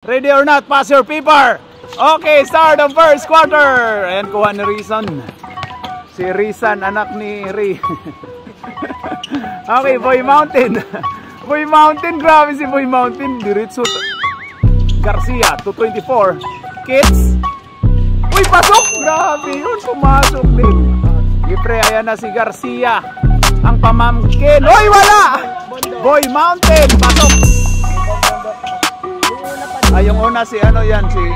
Ready or not, pass your paper. Okay, start of first quarter. Ayan, kuha ni Rizan. Si Rizan, anak ni Ray. Okay, Boy Mountain. Boy Mountain, grabe si Boy Mountain. Diretso. Garcia, 224. Kids. Uy, pasok! Grabe yun, pumasok din. Gipre, ayan na si Garcia. Ang pamamkin. Uy, wala! Boy Mountain, pasok! Ay, yung una si ano yan, yan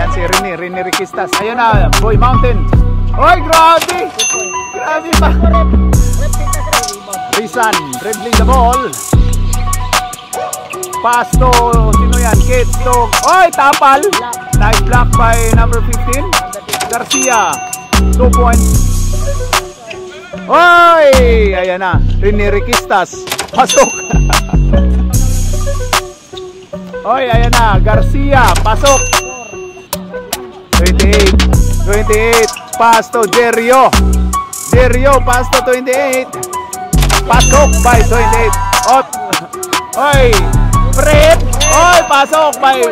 si Rini Riquistas. Ayun na, Boy Mountain. Oy, grabe! Grabe pa. Rizan, dribbling the ball. Pass to, sino yan? Kids to, oy, tapal. Nice block by number 15. Garcia, 2 points. Oy, ayan na, Rini Riquistas. Pasok. Oy, ayan na, Garcia, pasok. 28, pass to Jerio. Jerio, pass to 28. Pasok by 28. Oy, Fred. Oy, pasok by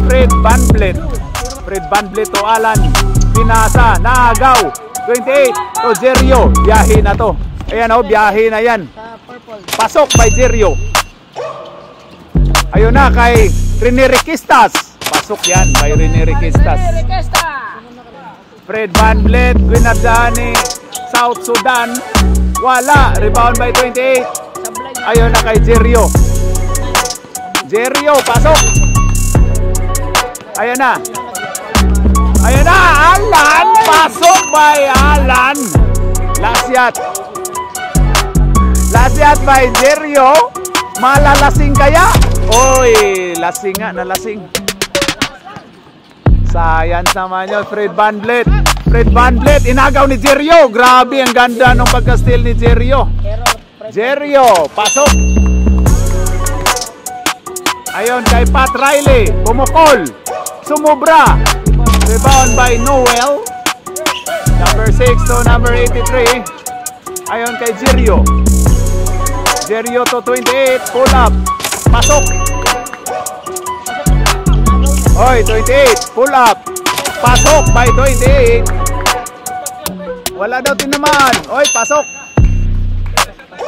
Fred Van Vliet. Fred Van Vliet to Alan. Pinasa, Nagaw. 28 to Jerio. Biyahe na to. Ayan o, biyahe na yan. Pasok by Jerio. Ayun na kay Rini Riquistas. Pasok yan kay Rini Riquistas. Fred Van Vliet, Guinardani, South Sudan. Wala. Rebound by 28. Ayun na kay Jerio. Jerio, pasok. Ayun na. Ayun na, Alan. Pasok by Alan. Lasyat. Lasyat by Jerio. Malalasing kaya? Oy, lasing nga, nalasing. Science naman yun, Fred Van Vliet. Fred Van Vliet, inagaw ni Jerio. Grabe, ang ganda ng pagka-steal ni Jerio. Jerio, pasok. Ayun, kay Pat Riley. Pumukol. Sumubra. Rebound by Noel. Number 6 to number 83. Ayun, kay Jerio. Jerio to 28. Pull up. Pasok. Oy, 28. Pull up. Pasok by 28. Wala daw tinaman. Oy, pasok.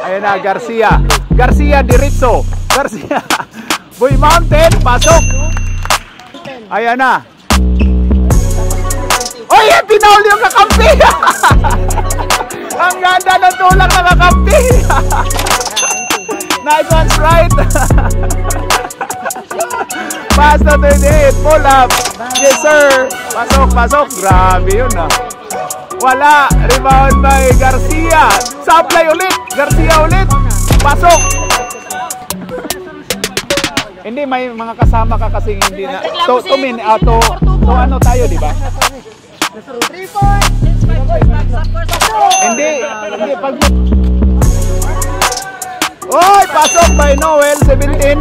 Ayan na, Garcia. Garcia diretso. Garcia. Boy Mountain, pasok. Ayan na. Oy, tinaul yung kakampi. Ang ganda ng tulak na kakampi. Nice one, right? Pass na 38, pull up. Yes, sir. Pasok, pasok. Grabe yun, ah. Wala. Rebound by Garcia. Supply ulit. Garcia ulit. Pasok. Hindi, may mga kasama ka kasi hindi na. To ano tayo, di ba? Hindi, pag... Oy, pasok by Noel, 17.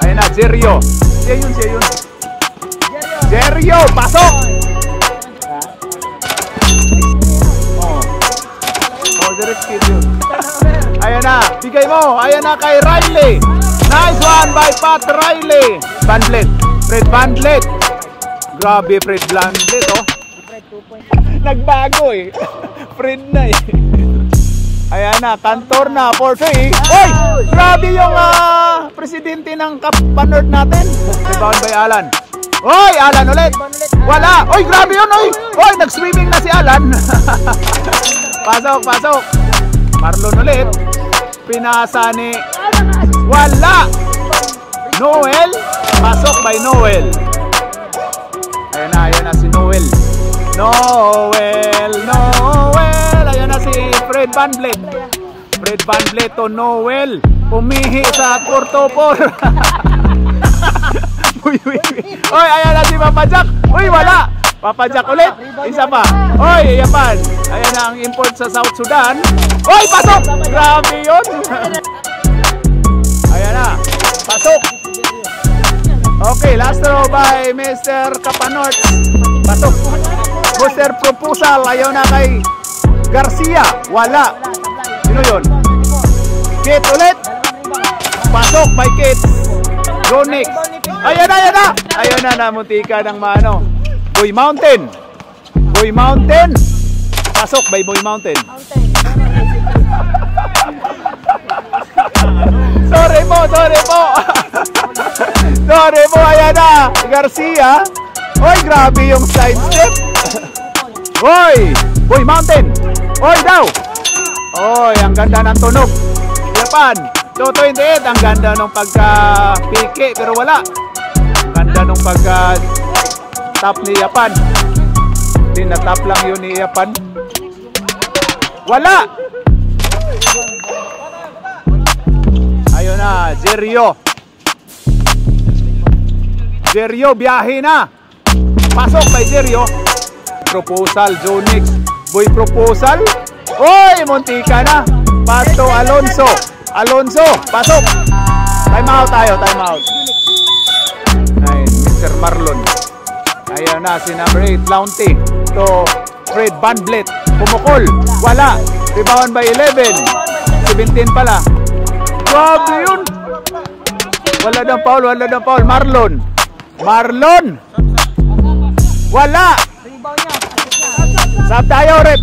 Ayun na, Jerio. Siya yun. Jerio, pasok. Direct kid yun. Ayun na, bigay mo. Ayun na kay Riley. Nice one by Pat Riley. Van Vliet. Fred Van Vliet. Grabe, Fred Van Vliet, oh. Nagbago eh. Fred na eh. Ayan na, Cantor na, 4-3. Oy! Grabe yung presidente ng Kapanerd natin. Rebound by Alan. Oy! Alan ulit. Wala. Oy! Grabe yun, oy! Oy! Nag-swimming na si Alan. Pasok, pasok. Marlon ulit. Pinasa ni... Wala! Noel. Pasok by Noel. Ayan na si Noel. Noel. Ayan na si Fred Van Vliet. Fred Van Vliet to Noel. Umihi sa Portopor. Uy. Oy, ayan na si Papa Jack. Uy, wala. Papa Jack ulit. Isa pa. Oy, Japan. Ayan na ang import sa South Sudan. Oy, pasok. Grabe yun. Ayan na. Pasok. Okay, last throw by Mr. Kapanord. Pasok. Booster proposal. Ayaw na kay Garcia. Wala. Sino yun? Kit ulit. Pasok, my kids. Go next. Ayan na, ayan na. Ayan na, namuntika ng mano. Boy Mountain. Boy Mountain. Pasok by Boy Mountain. Sorry po, sorry po. Sorry po, ayan na. Garcia. Oy, grabe yung side step. Oy, Boy Mountain. Oy daw. Oy, ang ganda ng tunog. Japan. 228, ang ganda ng pagka-piki, pero wala. Ang ganda ng pagka-top ni Japan. Hindi na top lang yun ni Japan. Wala. Ayun na, Zerio. Zerio, biyahe na. Pasok by Zerio. Proposal, Zonix. Boy Proposal. Oy, muntika na. Pato Alonso. Alonso, pasok. Time out tayo, time out. Ayun, Mr. Marlon. Ayun na, si number 8, Launty. To Fred Van Vliet. Pumukol. Wala. Rebound by 11. 17 pala. Grabe yun. Wala ng foul, wala ng foul. Marlon. Marlon. Wala. Sab tayo, rep.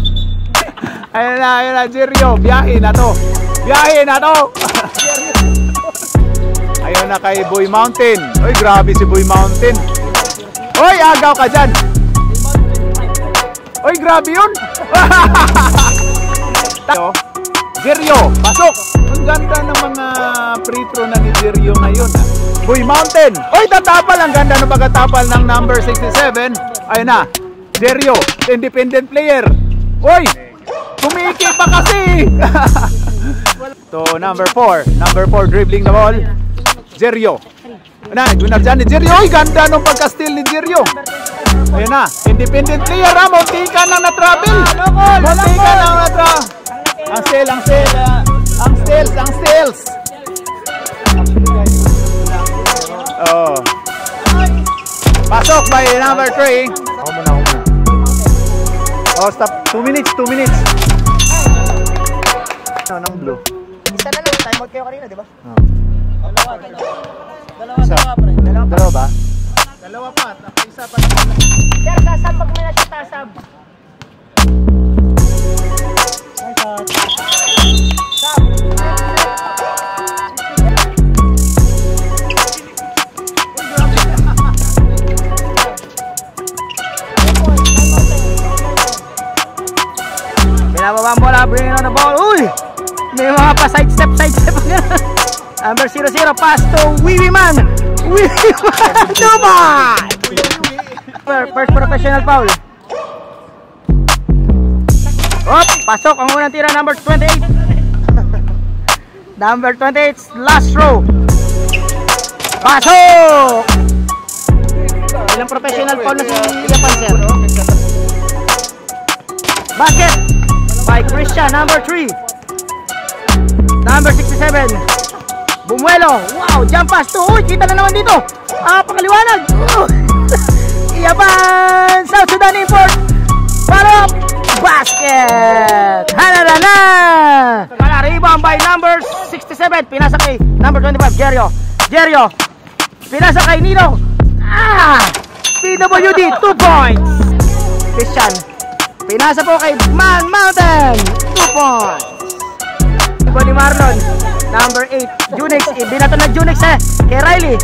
Ayun na, Zerio. Biyahe na to. Biyahe na to. Ayun na kay Boy Mountain. Oy, grabe si Boy Mountain. Oy, agaw ka dyan. Oy, grabe yun. Zerio, pasok. Ang ganda ng mga free throw na ni Zerio ngayon. Boy Mountain. Oy, tatapal. Ang ganda ng pagkatapal ng number 67. Ayun na. Zerio, independent player. Oy, kumiki pa kasi. To number 4. Number 4 dribbling the ball. Zerio. Na, winner dyan ni Zerio. Oy, ganda nung pagka-steal ni Zerio. Ayun na, independent player ha. Muntika nang na-travel. Muntika nang na-travel. Ang steal, ang steal. Ang steals, ang steals. Oh. Pasok by number 3. Ako muna, ako muna. Oh, stop. 2 minutes, 2 minutes. Ano, ng blue. Isa na lang, time out kayo kanina, di ba? Dalawa ba? Dalawa pa, isa pa. Sir, sasabag mo na siya, tasab. Pinababa mo bola, bring on the ball. Uy! May mga pa side step. Number 00, pass to Wiwi Man. Wiwi Man, Dubai! First professional foul. Op, pasok ang unang tira, number 28. Number 28, last row. Pasok! Ilang professional foul na si Japan, sir? Basket by Christian, number 3. Number 67, Bumuelo. Wow, jump pass to. Uy, kita na naman dito. Pakaliwanag. Yapan, South Sudan import. Follow up. Basket. Hanarana. Kala rebound by number 67. Pinasa kay number 25, Jerio. Jerio. Pinasa kay Nino. PWD, 2 points. Christian. Pinasa po kay Man Mountain. 2 points. Ibo ni Marlon. Number 8, Junix. Binato na Junix kay Riley.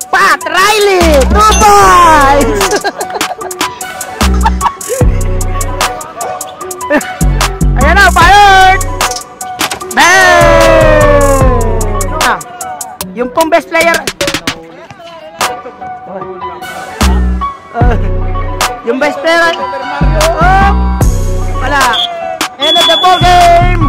Pat Riley, 2 points. Ayan na, fired. Bang! Yung pong best player. Yung best player. Wala. End of the ball game.